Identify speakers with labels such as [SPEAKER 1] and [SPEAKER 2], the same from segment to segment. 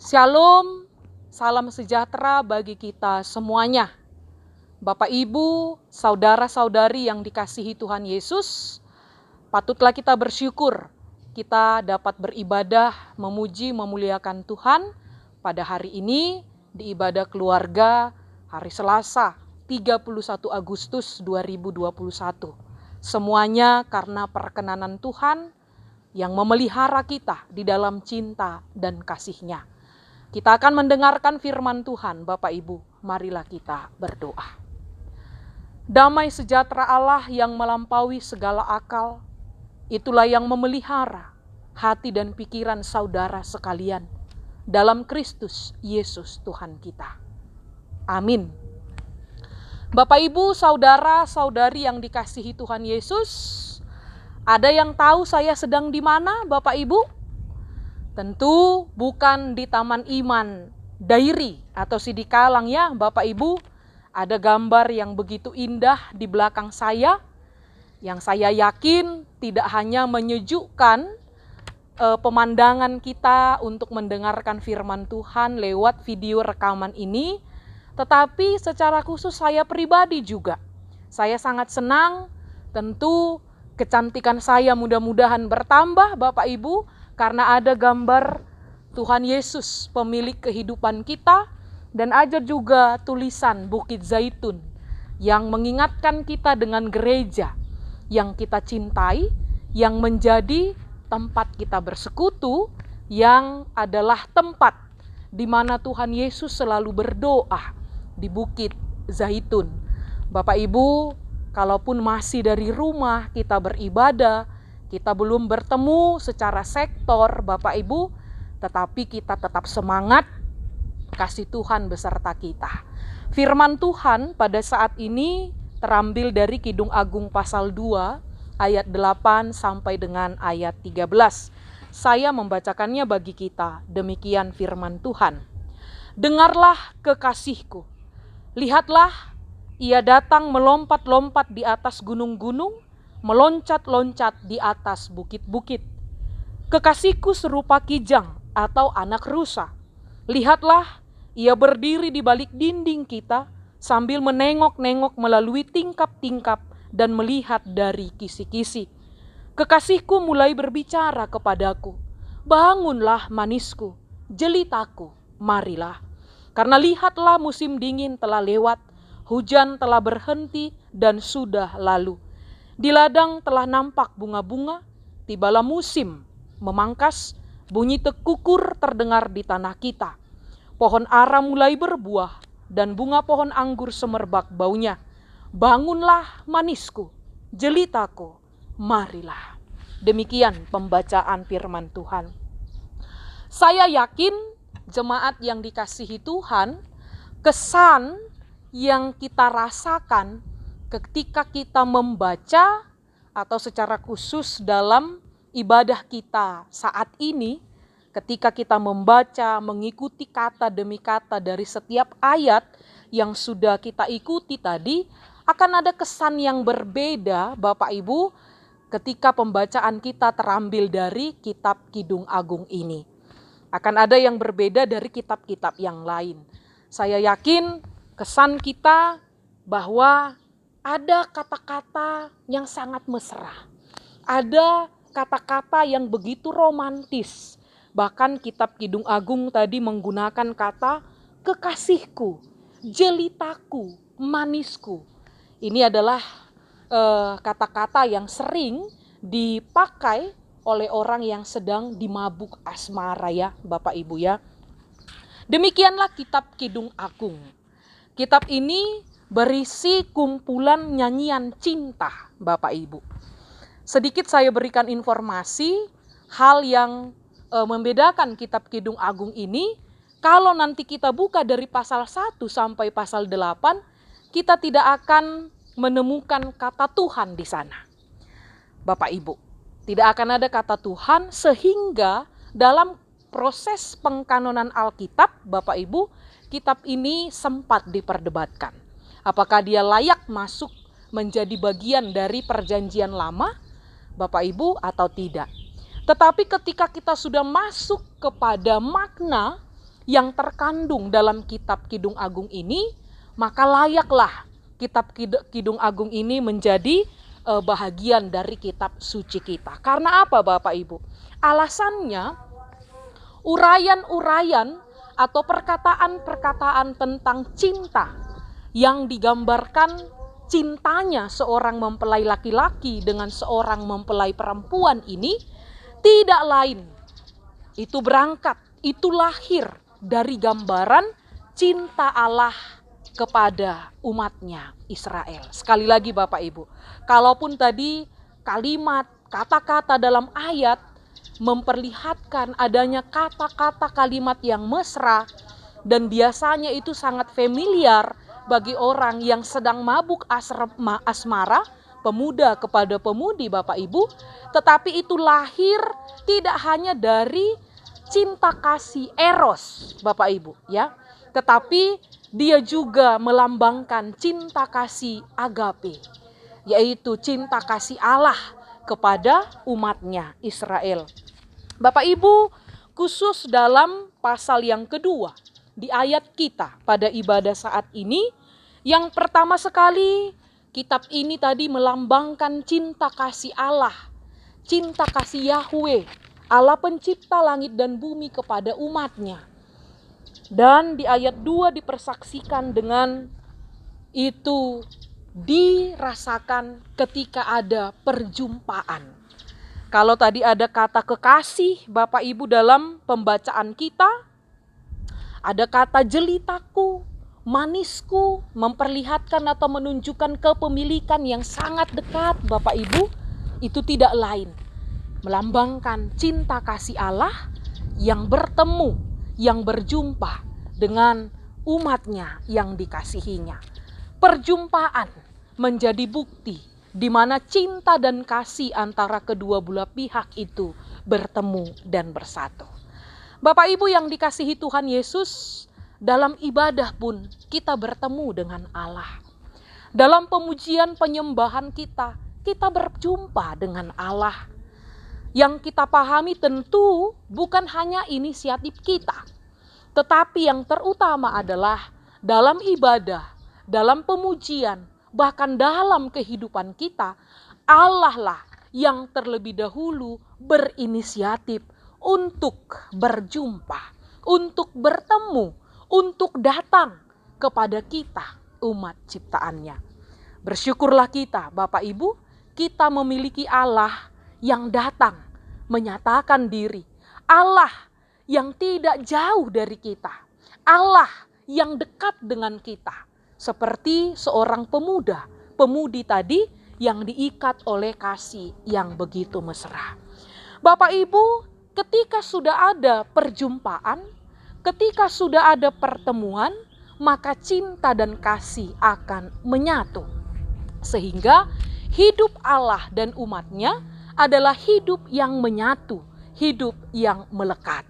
[SPEAKER 1] Shalom, salam sejahtera bagi kita semuanya. Bapak, Ibu, saudara-saudari yang dikasihi Tuhan Yesus, patutlah kita bersyukur kita dapat beribadah, memuji, memuliakan Tuhan pada hari ini di ibadah keluarga hari Selasa 31 Agustus 2021. Semuanya karena perkenanan Tuhan yang memelihara kita di dalam cinta dan kasih-Nya. Kita akan mendengarkan firman Tuhan, Bapak Ibu. Marilah kita berdoa. Damai sejahtera Allah yang melampaui segala akal, itulah yang memelihara hati dan pikiran saudara sekalian dalam Kristus Yesus Tuhan kita. Amin. Bapak, Ibu, saudara-saudari yang dikasihi Tuhan Yesus, ada yang tahu saya sedang di mana, Bapak Ibu? Tentu bukan di Taman Iman Dairi atau Sidikalang ya, Bapak Ibu. Ada gambar yang begitu indah di belakang saya, yang saya yakin tidak hanya menyejukkan pemandangan kita untuk mendengarkan firman Tuhan lewat video rekaman ini, tetapi secara khusus saya pribadi juga. Saya sangat senang, tentu kecantikan saya mudah-mudahan bertambah, Bapak Ibu, karena ada gambar Tuhan Yesus, pemilik kehidupan kita, dan ada juga tulisan Bukit Zaitun yang mengingatkan kita dengan gereja yang kita cintai, yang menjadi tempat kita bersekutu, yang adalah tempat di mana Tuhan Yesus selalu berdoa di Bukit Zaitun. Bapak Ibu, kalaupun masih dari rumah kita beribadah, kita belum bertemu secara sektor, Bapak Ibu, tetapi kita tetap semangat, kasih Tuhan beserta kita. Firman Tuhan pada saat ini terambil dari Kidung Agung pasal 2 ayat 8 sampai dengan ayat 13. Saya membacakannya bagi kita. Demikian firman Tuhan. Dengarlah kekasihku, lihatlah ia datang melompat-lompat di atas gunung-gunung, meloncat-loncat di atas bukit-bukit. Kekasihku serupa kijang atau anak rusa. Lihatlah, ia berdiri di balik dinding kita sambil menengok-nengok melalui tingkap-tingkap dan melihat dari kisi-kisi. Kekasihku mulai berbicara kepadaku, bangunlah manisku, jelitaku, marilah. Karena lihatlah musim dingin telah lewat, hujan telah berhenti dan sudah lalu. Di ladang telah nampak bunga-bunga, tibalah musim memangkas, bunyi tekukur terdengar di tanah kita. Pohon ara mulai berbuah dan bunga pohon anggur semerbak baunya. Bangunlah manisku, jelitaku, marilah. Demikian pembacaan firman Tuhan. Saya yakin jemaat yang dikasihi Tuhan, kesan yang kita rasakan ketika kita membaca atau secara khusus dalam ibadah kita saat ini, ketika kita membaca, mengikuti kata demi kata dari setiap ayat yang sudah kita ikuti tadi, akan ada kesan yang berbeda, Bapak Ibu, ketika pembacaan kita terambil dari kitab Kidung Agung ini. Akan ada yang berbeda dari kitab-kitab yang lain. Saya yakin kesan kita bahwa ada kata-kata yang sangat mesra. Ada kata-kata yang begitu romantis. Bahkan kitab Kidung Agung tadi menggunakan kata kekasihku, jelitaku, manisku. Ini adalah kata-kata yang sering dipakai oleh orang yang sedang dimabuk asmara ya, Bapak Ibu ya. Demikianlah kitab Kidung Agung. Kitab ini berisi kumpulan nyanyian cinta, Bapak Ibu. Sedikit saya berikan informasi hal yang membedakan kitab Kidung Agung ini. Kalau nanti kita buka dari pasal 1 sampai pasal 8, kita tidak akan menemukan kata Tuhan di sana. Bapak Ibu, tidak akan ada kata Tuhan, sehingga dalam proses pengkanonan Alkitab, Bapak Ibu, kitab ini sempat diperdebatkan. Apakah dia layak masuk menjadi bagian dari perjanjian lama, Bapak Ibu, atau tidak. Tetapi ketika kita sudah masuk kepada makna yang terkandung dalam kitab Kidung Agung ini, maka layaklah kitab Kidung Agung ini menjadi bahagian dari kitab suci kita. Karena apa Bapak Ibu? Alasannya uraian-uraian atau perkataan-perkataan tentang cinta yang digambarkan cintanya seorang mempelai laki-laki dengan seorang mempelai perempuan ini tidak lain, itu berangkat, itu lahir dari gambaran cinta Allah kepada umatnya Israel. Sekali lagi Bapak Ibu, kalaupun tadi kalimat, kata-kata dalam ayat memperlihatkan adanya kata-kata kalimat yang mesra dan biasanya itu sangat familiar bagi orang yang sedang mabuk asmara, pemuda kepada pemudi Bapak Ibu, tetapi itu lahir tidak hanya dari cinta kasih eros Bapak Ibu ya, tetapi dia juga melambangkan cinta kasih agape, yaitu cinta kasih Allah kepada umatnya Israel. Bapak Ibu, khusus dalam pasal yang kedua di ayat kita pada ibadah saat ini, yang pertama sekali kitab ini tadi melambangkan cinta kasih Allah, cinta kasih Yahweh, Allah pencipta langit dan bumi kepada umatnya. Dan di ayat 2 dipersaksikan dengan itu dirasakan ketika ada perjumpaan. Kalau tadi ada kata kekasih Bapak Ibu dalam pembacaan kita, ada kata jelitaku, manisku, memperlihatkan atau menunjukkan kepemilikan yang sangat dekat Bapak Ibu, itu tidak lain melambangkan cinta kasih Allah yang bertemu, yang berjumpa dengan umatnya yang dikasihinya. Perjumpaan menjadi bukti di mana cinta dan kasih antara kedua belah pihak itu bertemu dan bersatu. Bapak Ibu yang dikasihi Tuhan Yesus, dalam ibadah pun kita bertemu dengan Allah. Dalam pemujian penyembahan kita berjumpa dengan Allah. Yang kita pahami tentu bukan hanya inisiatif kita, tetapi yang terutama adalah dalam ibadah, dalam pemujian, bahkan dalam kehidupan kita, Allah lah yang terlebih dahulu berinisiatif untuk berjumpa, untuk bertemu, untuk datang kepada kita umat ciptaannya. Bersyukurlah kita Bapak Ibu, kita memiliki Allah yang datang menyatakan diri, Allah yang tidak jauh dari kita, Allah yang dekat dengan kita. Seperti seorang pemudi tadi yang diikat oleh kasih yang begitu mesra. Bapak Ibu, ketika sudah ada perjumpaan, ketika sudah ada pertemuan, maka cinta dan kasih akan menyatu. Sehingga hidup Allah dan umatnya adalah hidup yang menyatu, hidup yang melekat.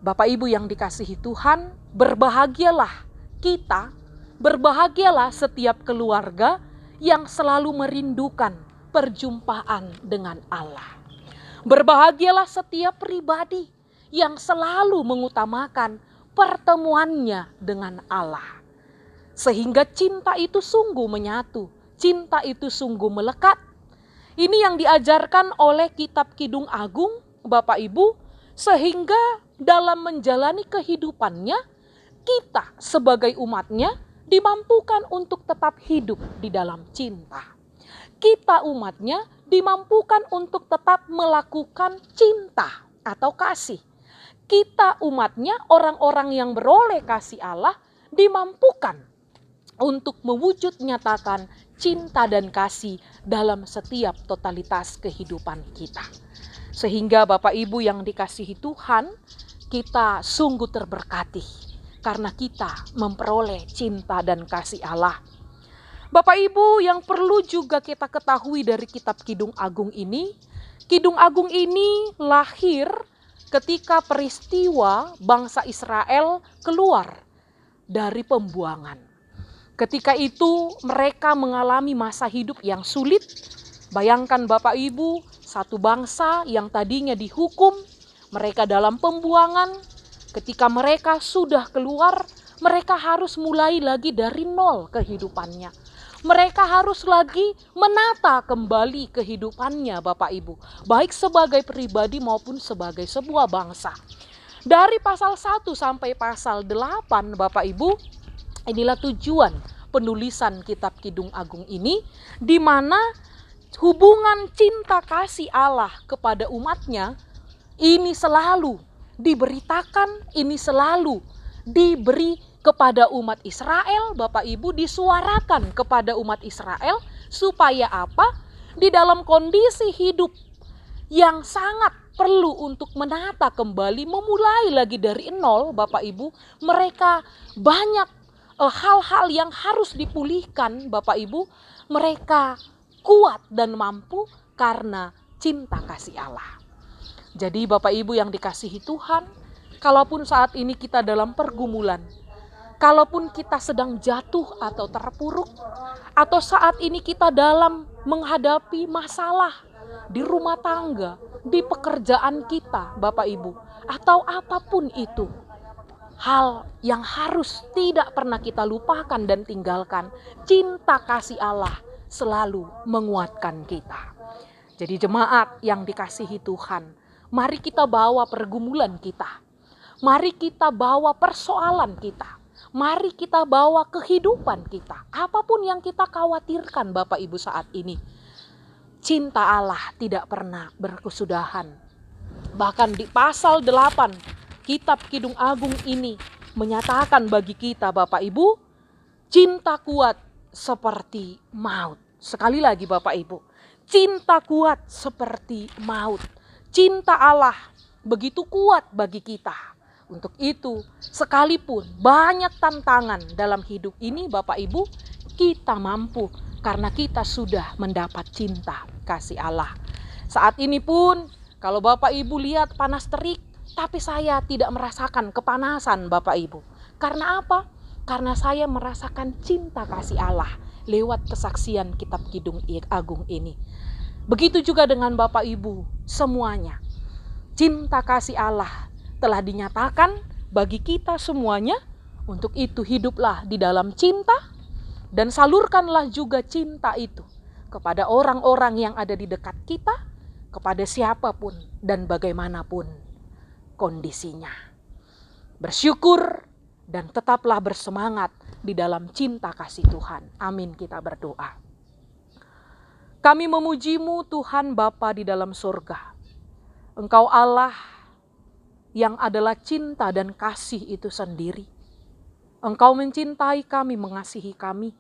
[SPEAKER 1] Bapak Ibu yang dikasihi Tuhan, berbahagialah kita, berbahagialah setiap keluarga yang selalu merindukan perjumpaan dengan Allah. Berbahagialah setiap pribadi yang selalu mengutamakan pertemuannya dengan Allah. Sehingga cinta itu sungguh menyatu, cinta itu sungguh melekat. Ini yang diajarkan oleh kitab Kidung Agung, Bapak Ibu, sehingga dalam menjalani kehidupannya, kita sebagai umatnya dimampukan untuk tetap hidup di dalam cinta. Kita umatnya dimampukan untuk tetap melakukan cinta atau kasih. Kita umatnya, orang-orang yang beroleh kasih Allah, dimampukan untuk mewujud nyatakan cinta dan kasih dalam setiap totalitas kehidupan kita. Sehingga Bapak Ibu yang dikasihi Tuhan, kita sungguh terberkati karena kita memperoleh cinta dan kasih Allah. Bapak Ibu yang perlu juga kita ketahui dari kitab Kidung Agung ini, Kidung Agung ini lahir ketika peristiwa bangsa Israel keluar dari pembuangan. Ketika itu mereka mengalami masa hidup yang sulit. Bayangkan Bapak Ibu, satu bangsa yang tadinya dihukum, mereka dalam pembuangan, Ketika mereka sudah keluar, mereka harus mulai lagi dari nol kehidupannya. Mereka harus lagi menata kembali kehidupannya, Bapak Ibu. Baik sebagai pribadi maupun sebagai sebuah bangsa. Dari pasal 1 sampai pasal 8, Bapak Ibu, inilah tujuan penulisan kitab Kidung Agung ini, di mana hubungan cinta kasih Allah kepada umatnya ini selalu diberitakan, ini selalu diberi kepada umat Israel, Bapak Ibu, disuarakan kepada umat Israel, supaya apa? Di dalam kondisi hidup yang sangat perlu untuk menata kembali, memulai lagi dari nol, Bapak Ibu, mereka banyak hal-hal yang harus dipulihkan, Bapak Ibu. Mereka kuat dan mampu karena cinta kasih Allah. Jadi Bapak Ibu yang dikasihi Tuhan, kalaupun saat ini kita dalam pergumulan, kalaupun kita sedang jatuh atau terpuruk, atau saat ini kita dalam menghadapi masalah di rumah tangga, di pekerjaan kita, Bapak Ibu, atau apapun itu, hal yang harus tidak pernah kita lupakan dan tinggalkan, cinta kasih Allah selalu menguatkan kita. Jadi jemaat yang dikasihi Tuhan, mari kita bawa pergumulan kita, mari kita bawa persoalan kita, mari kita bawa kehidupan kita, apapun yang kita khawatirkan, Bapak Ibu, saat ini. Cinta Allah tidak pernah berkesudahan. Bahkan di pasal 8 kitab Kidung Agung ini menyatakan bagi kita, Bapak Ibu, cinta kuat seperti maut. Sekali lagi Bapak Ibu, cinta kuat seperti maut. Cinta Allah begitu kuat bagi kita. Untuk itu, sekalipun banyak tantangan dalam hidup ini, Bapak Ibu, kita mampu karena kita sudah mendapat cinta kasih Allah. Saat ini pun, kalau Bapak Ibu lihat panas terik, tapi saya tidak merasakan kepanasan, Bapak Ibu. Karena apa? Karena saya merasakan cinta kasih Allah lewat kesaksian kitab Kidung Agung ini. Begitu juga dengan Bapak Ibu semuanya. Cinta kasih Allah telah dinyatakan bagi kita semuanya. Untuk itu hiduplah di dalam cinta dan salurkanlah juga cinta itu kepada orang-orang yang ada di dekat kita, kepada siapapun dan bagaimanapun kondisinya. Bersyukur dan tetaplah bersemangat di dalam cinta kasih Tuhan. Amin, kita berdoa. Kami memuji-Mu Tuhan Bapa di dalam surga. Engkau Allah yang adalah cinta dan kasih itu sendiri. Engkau mencintai kami, mengasihi kami.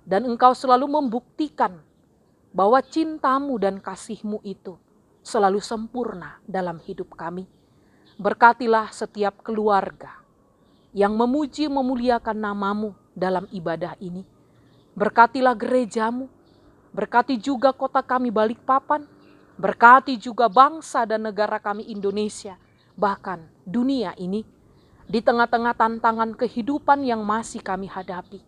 [SPEAKER 1] Dan Engkau selalu membuktikan bahwa cinta-Mu dan kasih-Mu itu selalu sempurna dalam hidup kami. Berkatilah setiap keluarga yang memuji memuliakan nama-Mu dalam ibadah ini. Berkatilah gereja-Mu, berkati juga kota kami Balikpapan, berkati juga bangsa dan negara kami Indonesia, bahkan dunia ini. Di tengah-tengah tantangan kehidupan yang masih kami hadapi,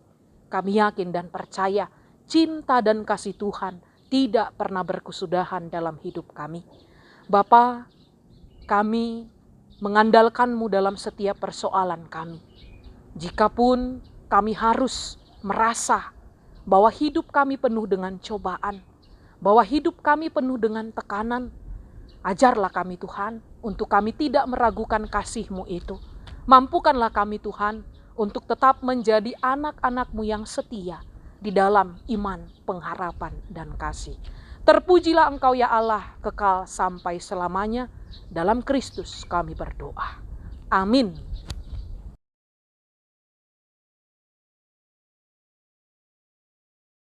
[SPEAKER 1] kami yakin dan percaya cinta dan kasih Tuhan tidak pernah berkesudahan dalam hidup kami. Bapa, kami mengandalkan-Mu dalam setiap persoalan kami. Jikapun kami harus merasa bahwa hidup kami penuh dengan cobaan, bahwa hidup kami penuh dengan tekanan, ajarlah kami Tuhan untuk kami tidak meragukan kasih-Mu itu. Mampukanlah kami Tuhan untuk tetap menjadi anak-anak-Mu yang setia di dalam iman, pengharapan, dan kasih. Terpujilah Engkau ya Allah kekal sampai selamanya. Dalam Kristus kami berdoa. Amin.